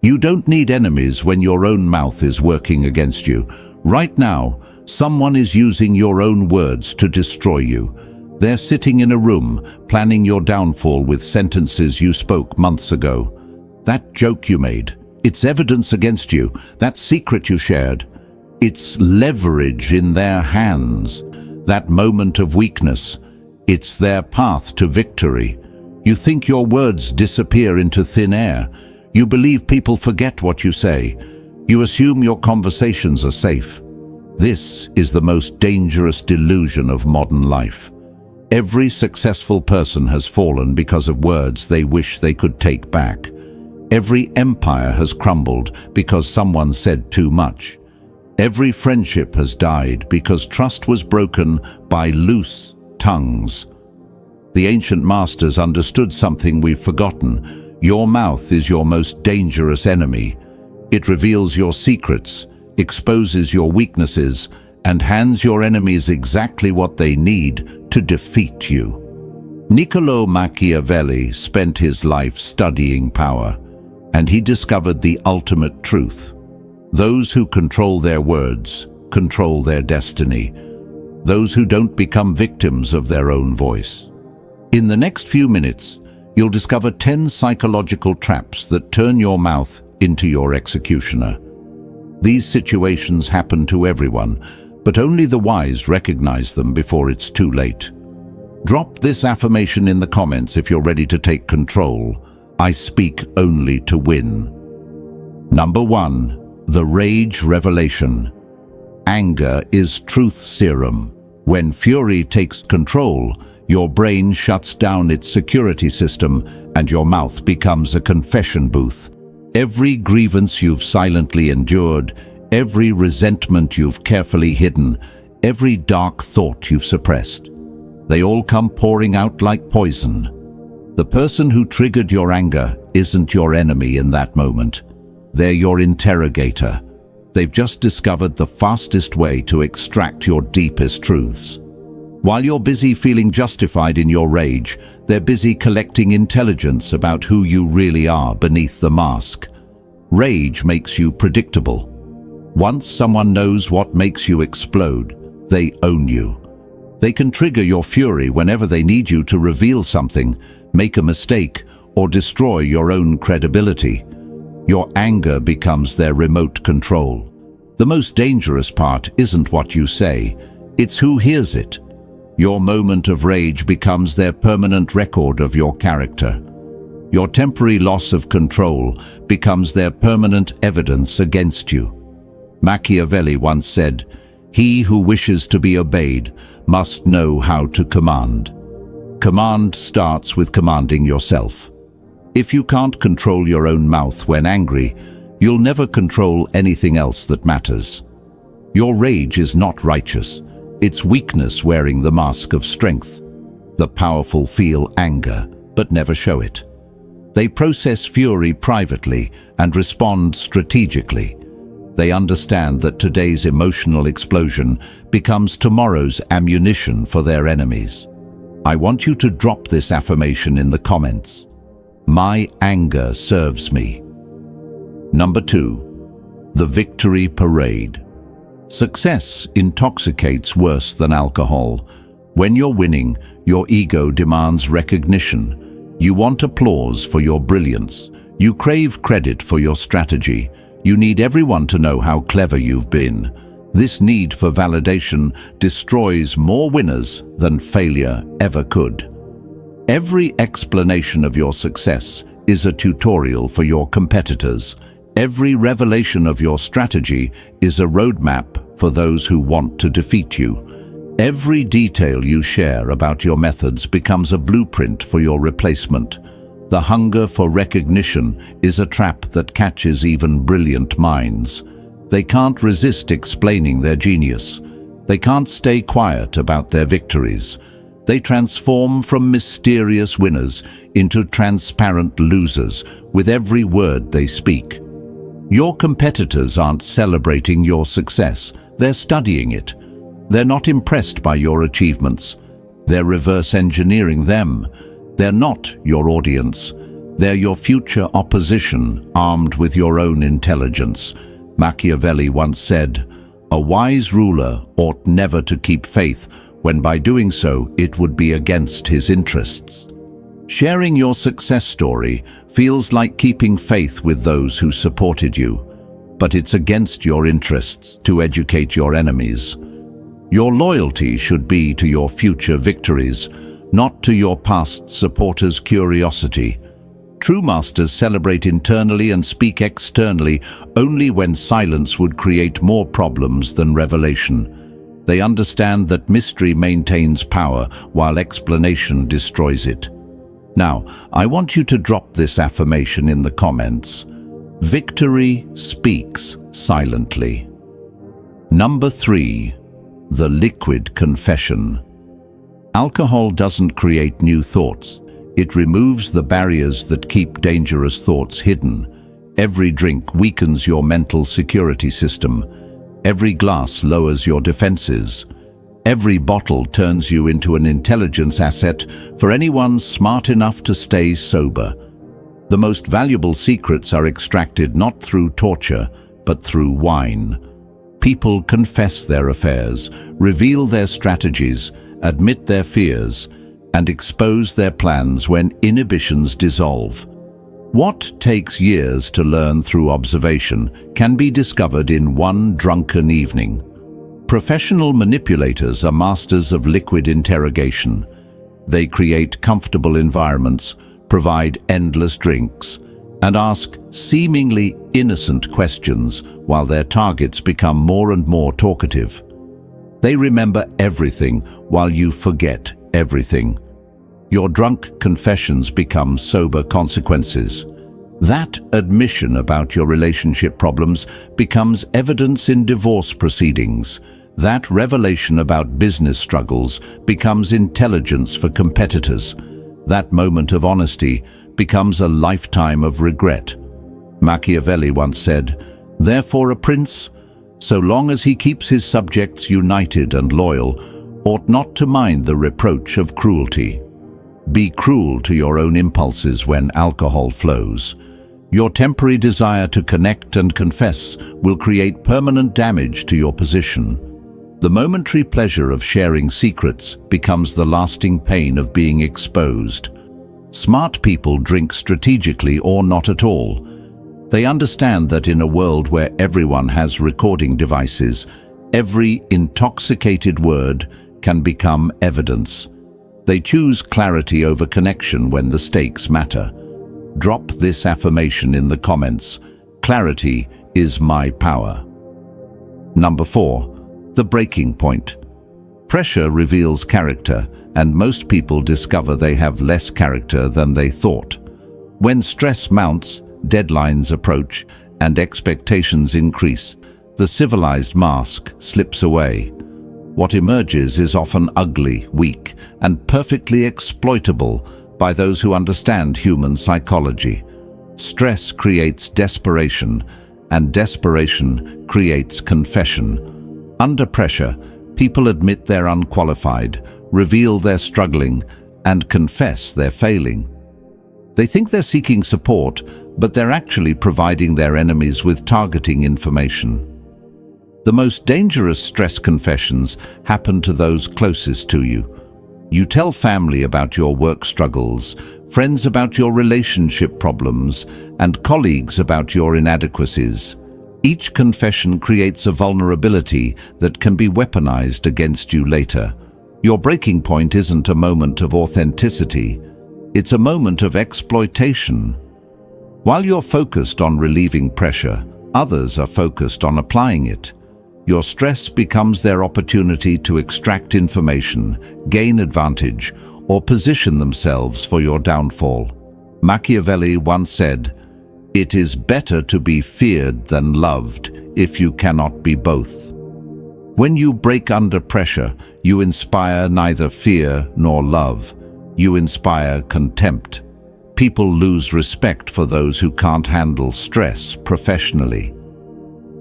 You don't need enemies when your own mouth is working against you. Right now, someone is using your own words to destroy you. They're sitting in a room, planning your downfall with sentences you spoke months ago. That joke you made, it's evidence against you. That secret you shared, it's leverage in their hands. That moment of weakness, it's their path to victory. You think your words disappear into thin air. You believe people forget what you say. You assume your conversations are safe. This is the most dangerous delusion of modern life. Every successful person has fallen because of words they wish they could take back. Every empire has crumbled because someone said too much. Every friendship has died because trust was broken by loose tongues. The ancient masters understood something we've forgotten. Your mouth is your most dangerous enemy. It reveals your secrets, exposes your weaknesses, and hands your enemies exactly what they need to defeat you. Niccolò Machiavelli spent his life studying power, and he discovered the ultimate truth. Those who control their words control their destiny. Those who don't become victims of their own voice. In the next few minutes, you'll discover 10 psychological traps that turn your mouth into your executioner. These situations happen to everyone, but only the wise recognize them before it's too late. Drop this affirmation in the comments if you're ready to take control. I speak only to win. Number 1. The Rage Revelation. Anger is truth serum. When fury takes control, your brain shuts down its security system and your mouth becomes a confession booth. Every grievance you've silently endured, every resentment you've carefully hidden, every dark thought you've suppressed, they all come pouring out like poison. The person who triggered your anger isn't your enemy in that moment. They're your interrogator. They've just discovered the fastest way to extract your deepest truths. While you're busy feeling justified in your rage, they're busy collecting intelligence about who you really are beneath the mask. Rage makes you predictable. Once someone knows what makes you explode, they own you. They can trigger your fury whenever they need you to reveal something, make a mistake, or destroy your own credibility. Your anger becomes their remote control. The most dangerous part isn't what you say, it's who hears it. Your moment of rage becomes their permanent record of your character. Your temporary loss of control becomes their permanent evidence against you. Machiavelli once said, "He who wishes to be obeyed must know how to command." Command starts with commanding yourself. If you can't control your own mouth when angry, you'll never control anything else that matters. Your rage is not righteous. It's weakness wearing the mask of strength. The powerful feel anger, but never show it. They process fury privately and respond strategically. They understand that today's emotional explosion becomes tomorrow's ammunition for their enemies. I want you to drop this affirmation in the comments. My anger serves me. Number 2. The Victory Parade. Success intoxicates worse than alcohol. When you're winning, your ego demands recognition. You want applause for your brilliance. You crave credit for your strategy. You need everyone to know how clever you've been. This need for validation destroys more winners than failure ever could. Every explanation of your success is a tutorial for your competitors. Every revelation of your strategy is a roadmap for those who want to defeat you. Every detail you share about your methods becomes a blueprint for your replacement. The hunger for recognition is a trap that catches even brilliant minds. They can't resist explaining their genius. They can't stay quiet about their victories. They transform from mysterious winners into transparent losers with every word they speak. Your competitors aren't celebrating your success. They're studying it. They're not impressed by your achievements. They're reverse engineering them. They're not your audience. They're your future opposition, armed with your own intelligence. Machiavelli once said, "A wise ruler ought never to keep faith, when by doing so it would be against his interests." Sharing your success story feels like keeping faith with those who supported you, but it's against your interests to educate your enemies. Your loyalty should be to your future victories, not to your past supporters' curiosity. True masters celebrate internally and speak externally only when silence would create more problems than revelation. They understand that mystery maintains power while explanation destroys it. Now, I want you to drop this affirmation in the comments. Victory speaks silently. Number 3. The liquid confession. Alcohol doesn't create new thoughts. It removes the barriers that keep dangerous thoughts hidden. Every drink weakens your mental security system. Every glass lowers your defenses. Every bottle turns you into an intelligence asset for anyone smart enough to stay sober. The most valuable secrets are extracted not through torture, but through wine. People confess their affairs, reveal their strategies, admit their fears, and expose their plans when inhibitions dissolve. What takes years to learn through observation can be discovered in one drunken evening. Professional manipulators are masters of liquid interrogation. They create comfortable environments, provide endless drinks, and ask seemingly innocent questions while their targets become more and more talkative. They remember everything while you forget everything. Your drunk confessions become sober consequences. That admission about your relationship problems becomes evidence in divorce proceedings. That revelation about business struggles becomes intelligence for competitors. That moment of honesty becomes a lifetime of regret. Machiavelli once said, "Therefore a prince, so long as he keeps his subjects united and loyal, ought not to mind the reproach of cruelty." Be cruel to your own impulses when alcohol flows. Your temporary desire to connect and confess will create permanent damage to your position. The momentary pleasure of sharing secrets becomes the lasting pain of being exposed. Smart people drink strategically or not at all. They understand that in a world where everyone has recording devices, every intoxicated word can become evidence. They choose clarity over connection when the stakes matter. Drop this affirmation in the comments. Clarity is my power. Number 4. The breaking point. Pressure reveals character, and most people discover they have less character than they thought. When stress mounts, deadlines approach, and expectations increase, the civilized mask slips away. What emerges is often ugly, weak, and perfectly exploitable by those who understand human psychology. Stress creates desperation, and desperation creates confession. Under pressure, people admit they're unqualified, reveal they're struggling, and confess they're failing. They think they're seeking support, but they're actually providing their enemies with targeting information. The most dangerous stress confessions happen to those closest to you. You tell family about your work struggles, friends about your relationship problems, and colleagues about your inadequacies. Each confession creates a vulnerability that can be weaponized against you later. Your breaking point isn't a moment of authenticity. It's a moment of exploitation. While you're focused on relieving pressure, others are focused on applying it. Your stress becomes their opportunity to extract information, gain advantage, or position themselves for your downfall. Machiavelli once said, "It is better to be feared than loved if you cannot be both." When you break under pressure, you inspire neither fear nor love. You inspire contempt. People lose respect for those who can't handle stress professionally.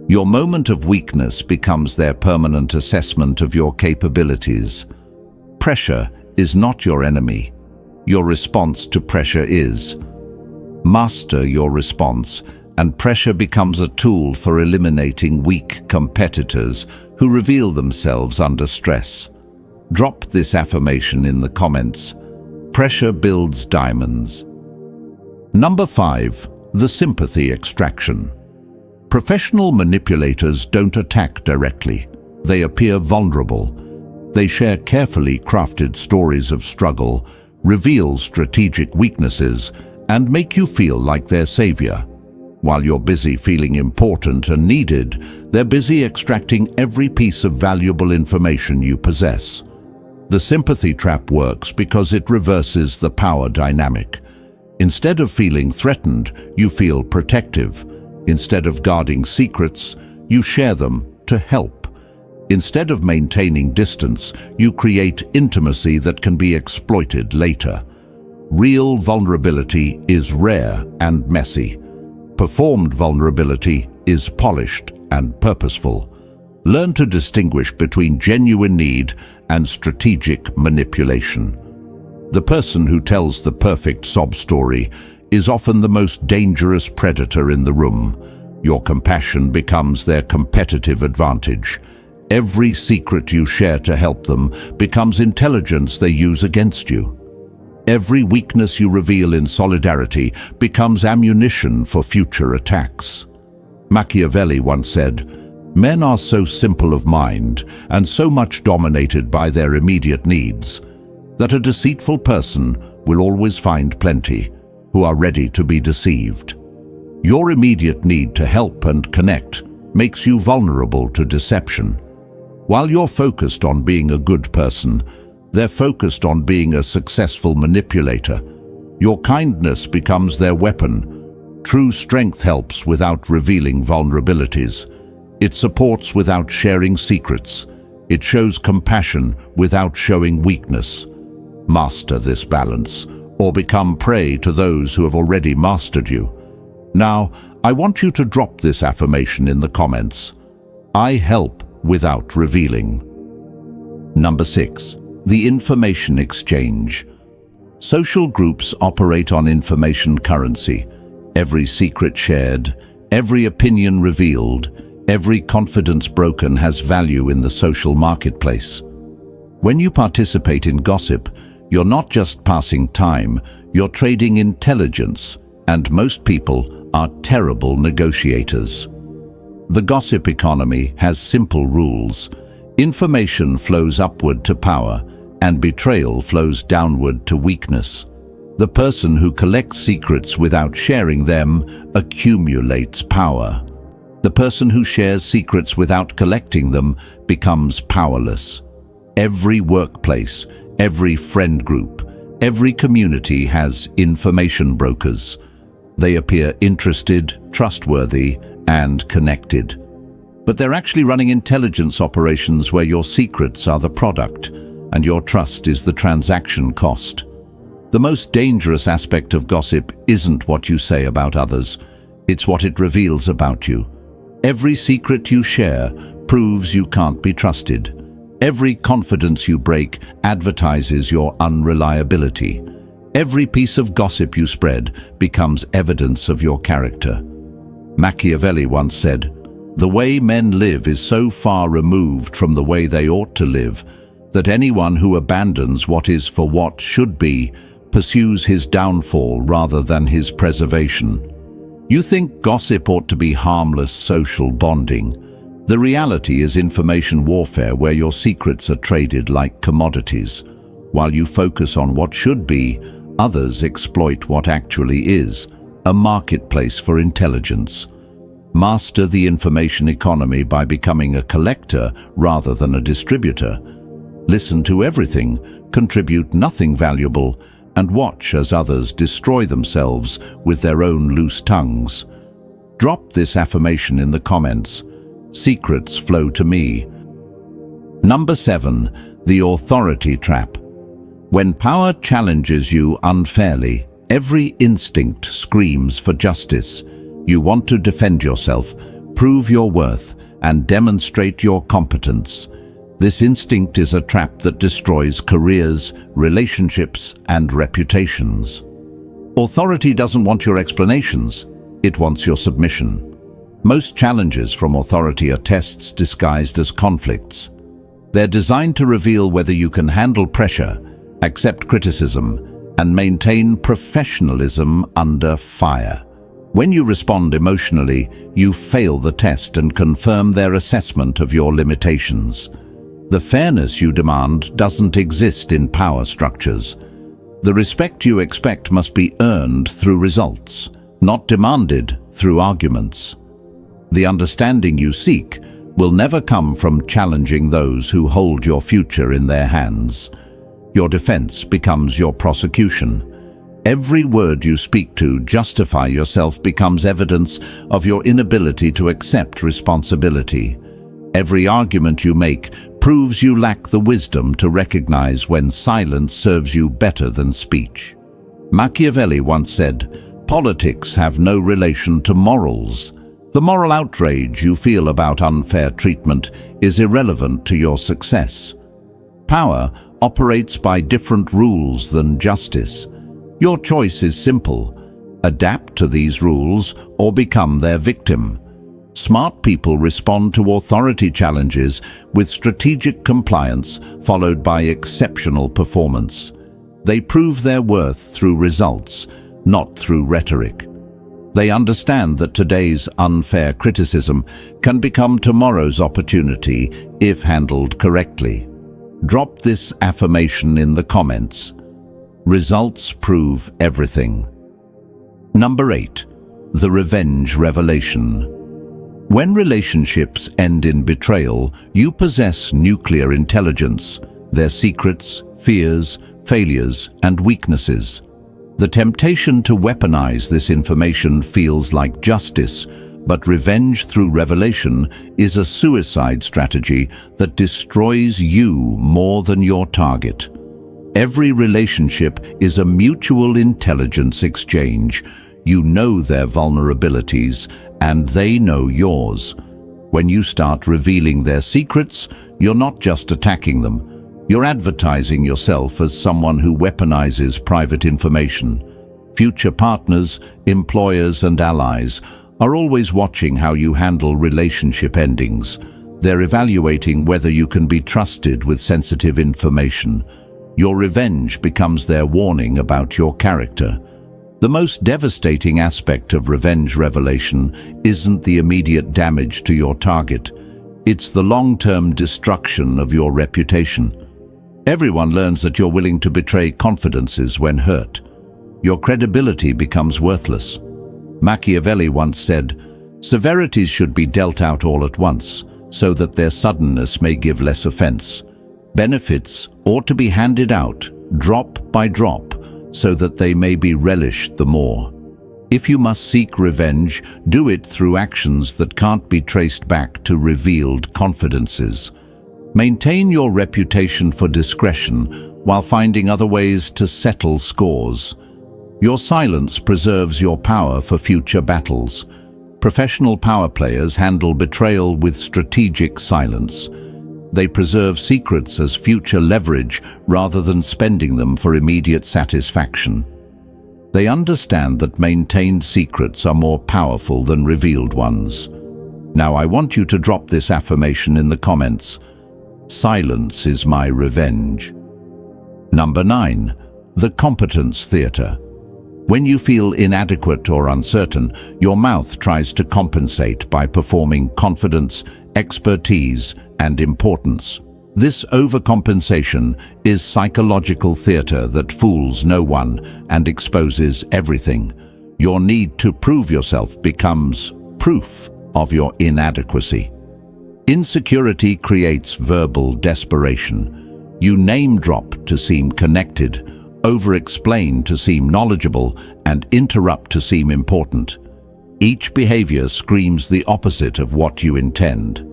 Your moment of weakness becomes their permanent assessment of your capabilities. Pressure is not your enemy. Your response to pressure is. Master your response, and pressure becomes a tool for eliminating weak competitors who reveal themselves under stress. Drop this affirmation in the comments. Pressure builds diamonds. Number 5. The sympathy extraction. Professional manipulators don't attack directly. They appear vulnerable. They share carefully crafted stories of struggle, reveal strategic weaknesses, and make you feel like their savior. While you're busy feeling important and needed, they're busy extracting every piece of valuable information you possess. The sympathy trap works because it reverses the power dynamic. Instead of feeling threatened, you feel protective. Instead of guarding secrets, you share them to help. Instead of maintaining distance, you create intimacy that can be exploited later. Real vulnerability is rare and messy. Performed vulnerability is polished and purposeful. Learn to distinguish between genuine need and strategic manipulation. The person who tells the perfect sob story is often the most dangerous predator in the room. Your compassion becomes their competitive advantage. Every secret you share to help them becomes intelligence they use against you. Every weakness you reveal in solidarity becomes ammunition for future attacks. Machiavelli once said, "Men are so simple of mind and so much dominated by their immediate needs that a deceitful person will always find plenty who are ready to be deceived." Your immediate need to help and connect makes you vulnerable to deception. While you're focused on being a good person, they're focused on being a successful manipulator. Your kindness becomes their weapon. True strength helps without revealing vulnerabilities. It supports without sharing secrets. It shows compassion without showing weakness. Master this balance, or become prey to those who have already mastered you. Now, I want you to drop this affirmation in the comments. I help without revealing. Number 6. The information exchange. Social groups operate on information currency. Every secret shared, every opinion revealed, every confidence broken has value in the social marketplace. When you participate in gossip, you're not just passing time, you're trading intelligence, and most people are terrible negotiators. The gossip economy has simple rules. Information flows upward to power, and betrayal flows downward to weakness. The person who collects secrets without sharing them accumulates power. The person who shares secrets without collecting them becomes powerless. Every workplace, every friend group, every community has information brokers. They appear interested, trustworthy, and connected. But they're actually running intelligence operations where your secrets are the product and your trust is the transaction cost. The most dangerous aspect of gossip isn't what you say about others, it's what it reveals about you. Every secret you share proves you can't be trusted. Every confidence you break advertises your unreliability. Every piece of gossip you spread becomes evidence of your character. Machiavelli once said, "The way men live is so far removed from the way they ought to live that anyone who abandons what is for what should be pursues his downfall rather than his preservation." You think gossip ought to be harmless social bonding. The reality is information warfare where your secrets are traded like commodities. While you focus on what should be, others exploit what actually is, a marketplace for intelligence. Master the information economy by becoming a collector rather than a distributor. Listen to everything, contribute nothing valuable, and watch as others destroy themselves with their own loose tongues. Drop this affirmation in the comments. Secrets flow to me. Number 7. The authority trap. When power challenges you unfairly, every instinct screams for justice. You want to defend yourself, prove your worth, and demonstrate your competence. This instinct is a trap that destroys careers, relationships, and reputations. Authority doesn't want your explanations, it wants your submission. Most challenges from authority are tests disguised as conflicts. They're designed to reveal whether you can handle pressure, accept criticism, and maintain professionalism under fire. When you respond emotionally, you fail the test and confirm their assessment of your limitations. The fairness you demand doesn't exist in power structures. The respect you expect must be earned through results, not demanded through arguments. The understanding you seek will never come from challenging those who hold your future in their hands. Your defense becomes your prosecution. Every word you speak to justify yourself becomes evidence of your inability to accept responsibility. Every argument you make proves you lack the wisdom to recognize when silence serves you better than speech. Machiavelli once said, "Politics have no relation to morals." The moral outrage you feel about unfair treatment is irrelevant to your success. Power operates by different rules than justice. Your choice is simple: adapt to these rules or become their victim. Smart people respond to authority challenges with strategic compliance followed by exceptional performance. They prove their worth through results, not through rhetoric. They understand that today's unfair criticism can become tomorrow's opportunity if handled correctly. Drop this affirmation in the comments. Results prove everything. Number 8. The revenge revelation. When relationships end in betrayal, you possess nuclear intelligence, their secrets, fears, failures, and weaknesses. The temptation to weaponize this information feels like justice, but revenge through revelation is a suicide strategy that destroys you more than your target. Every relationship is a mutual intelligence exchange. You know their vulnerabilities, and they know yours. When you start revealing their secrets, you're not just attacking them. You're advertising yourself as someone who weaponizes private information. Future partners, employers, and allies are always watching how you handle relationship endings. They're evaluating whether you can be trusted with sensitive information. Your revenge becomes their warning about your character. The most devastating aspect of revenge revelation isn't the immediate damage to your target. It's the long-term destruction of your reputation. Everyone learns that you're willing to betray confidences when hurt. Your credibility becomes worthless. Machiavelli once said, "Severities should be dealt out all at once, so that their suddenness may give less offense. Benefits ought to be handed out, drop by drop, so that they may be relished the more. If you must seek revenge, do it through actions that can't be traced back to revealed confidences. Maintain your reputation for discretion while finding other ways to settle scores. Your silence preserves your power for future battles. Professional power players handle betrayal with strategic silence. They preserve secrets as future leverage rather than spending them for immediate satisfaction. They understand that maintained secrets are more powerful than revealed ones. Now I want you to drop this affirmation in the comments. Silence is my revenge. Number 9. The competence theater. When you feel inadequate or uncertain, your mouth tries to compensate by performing confidence, expertise, and importance. This overcompensation is psychological theater that fools no one and exposes everything. Your need to prove yourself becomes proof of your inadequacy. Insecurity creates verbal desperation. You name drop to seem connected, over-explain to seem knowledgeable, and interrupt to seem important. Each behavior screams the opposite of what you intend.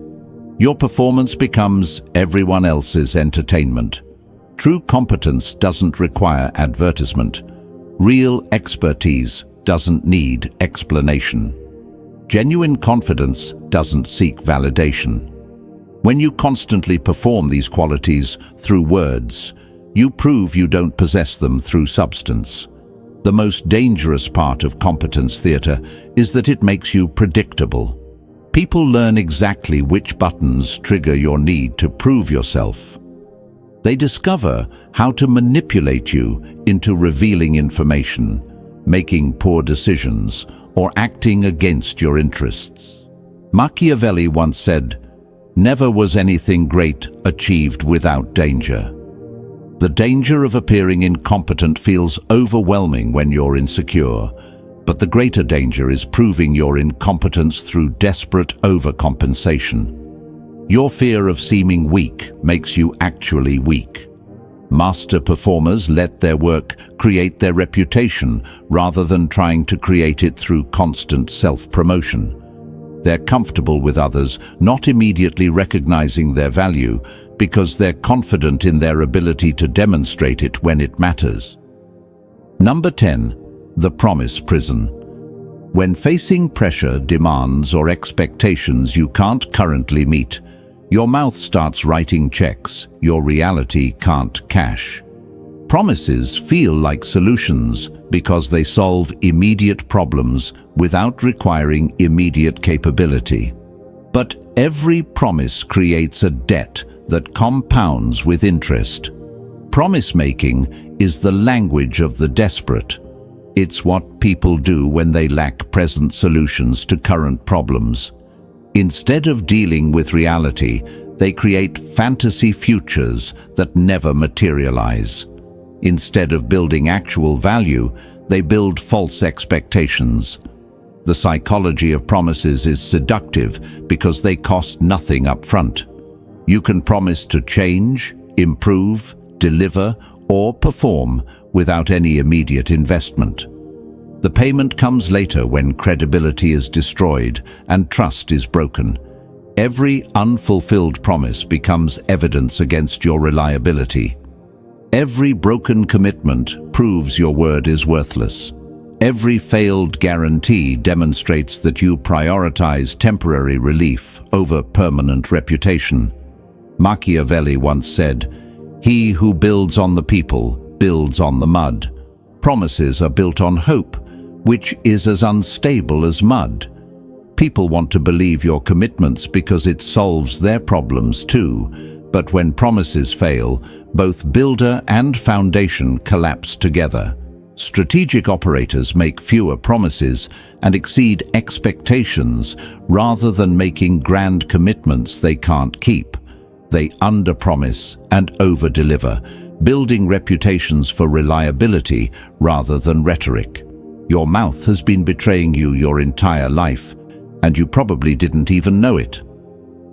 Your performance becomes everyone else's entertainment. True competence doesn't require advertisement. Real expertise doesn't need explanation. Genuine confidence doesn't seek validation. When you constantly perform these qualities through words, you prove you don't possess them through substance. The most dangerous part of competence theatre is that it makes you predictable. People learn exactly which buttons trigger your need to prove yourself. They discover how to manipulate you into revealing information, making poor decisions, or acting against your interests. Machiavelli once said, "Never was anything great achieved without danger." The danger of appearing incompetent feels overwhelming when you're insecure, but the greater danger is proving your incompetence through desperate overcompensation. Your fear of seeming weak makes you actually weak. Master performers let their work create their reputation rather than trying to create it through constant self-promotion. They're comfortable with others not immediately recognizing their value because they're confident in their ability to demonstrate it when it matters. Number 10. The promise prison. When facing pressure, demands, or expectations you can't currently meet, your mouth starts writing checks your reality can't cash. Promises feel like solutions because they solve immediate problems without requiring immediate capability. But every promise creates a debt that compounds with interest. Promise-making is the language of the desperate. It's what people do when they lack present solutions to current problems. Instead of dealing with reality, they create fantasy futures that never materialize. Instead of building actual value, they build false expectations. The psychology of promises is seductive because they cost nothing up front. You can promise to change, improve, deliver, or perform without any immediate investment. The payment comes later when credibility is destroyed and trust is broken. Every unfulfilled promise becomes evidence against your reliability. Every broken commitment proves your word is worthless. Every failed guarantee demonstrates that you prioritize temporary relief over permanent reputation. Machiavelli once said, "He who builds on the people builds on the mud." Promises are built on hope, which is as unstable as mud. People want to believe your commitments because it solves their problems too. But when promises fail, both builder and foundation collapse together. Strategic operators make fewer promises and exceed expectations rather than making grand commitments they can't keep. They underpromise and overdeliver, building reputations for reliability rather than rhetoric. Your mouth has been betraying you your entire life, and you probably didn't even know it.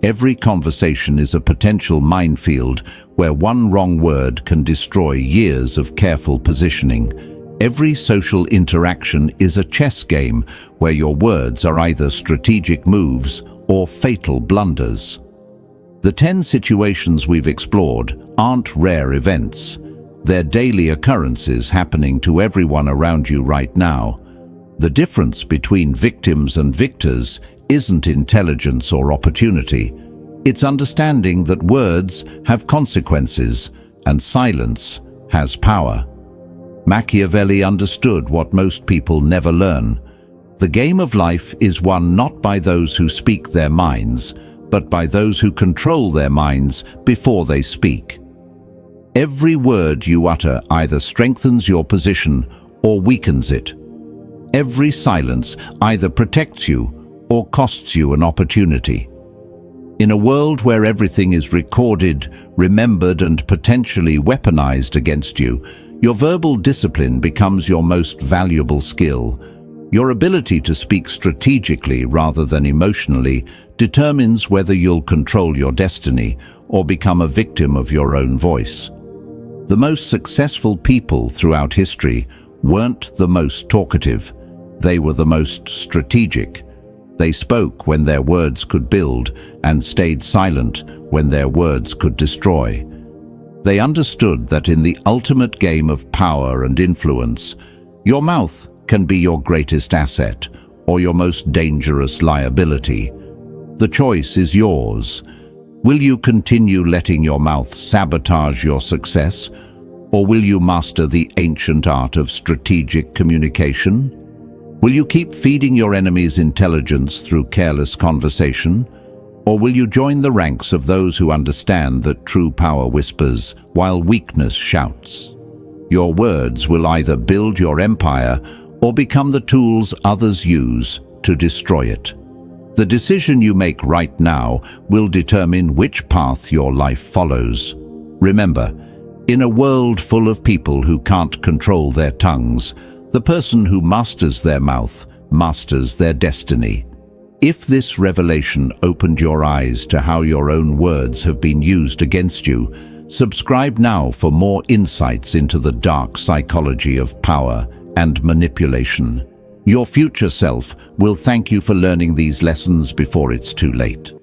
Every conversation is a potential minefield where one wrong word can destroy years of careful positioning. Every social interaction is a chess game where your words are either strategic moves or fatal blunders. The 10 situations we've explored aren't rare events. They're daily occurrences happening to everyone around you right now. The difference between victims and victors isn't intelligence or opportunity. It's understanding that words have consequences and silence has power. Machiavelli understood what most people never learn. The game of life is won not by those who speak their minds, but by those who control their minds before they speak. Every word you utter either strengthens your position or weakens it. Every silence either protects you or costs you an opportunity. In a world where everything is recorded, remembered, and potentially weaponized against you, your verbal discipline becomes your most valuable skill. Your ability to speak strategically rather than emotionally determines whether you'll control your destiny or become a victim of your own voice. The most successful people throughout history weren't the most talkative. They were the most strategic. They spoke when their words could build and stayed silent when their words could destroy. They understood that in the ultimate game of power and influence, your mouth can be your greatest asset or your most dangerous liability. The choice is yours. Will you continue letting your mouth sabotage your success, Or will you master the ancient art of strategic communication? Will you keep feeding your enemy's intelligence through careless conversation? Or will you join the ranks of those who understand that true power whispers while weakness shouts? Your words will either build your empire or become the tools others use to destroy it. The decision you make right now will determine which path your life follows. Remember, in a world full of people who can't control their tongues, the person who masters their mouth masters their destiny. If this revelation opened your eyes to how your own words have been used against you, subscribe now for more insights into the dark psychology of power and manipulation. Your future self will thank you for learning these lessons before it's too late.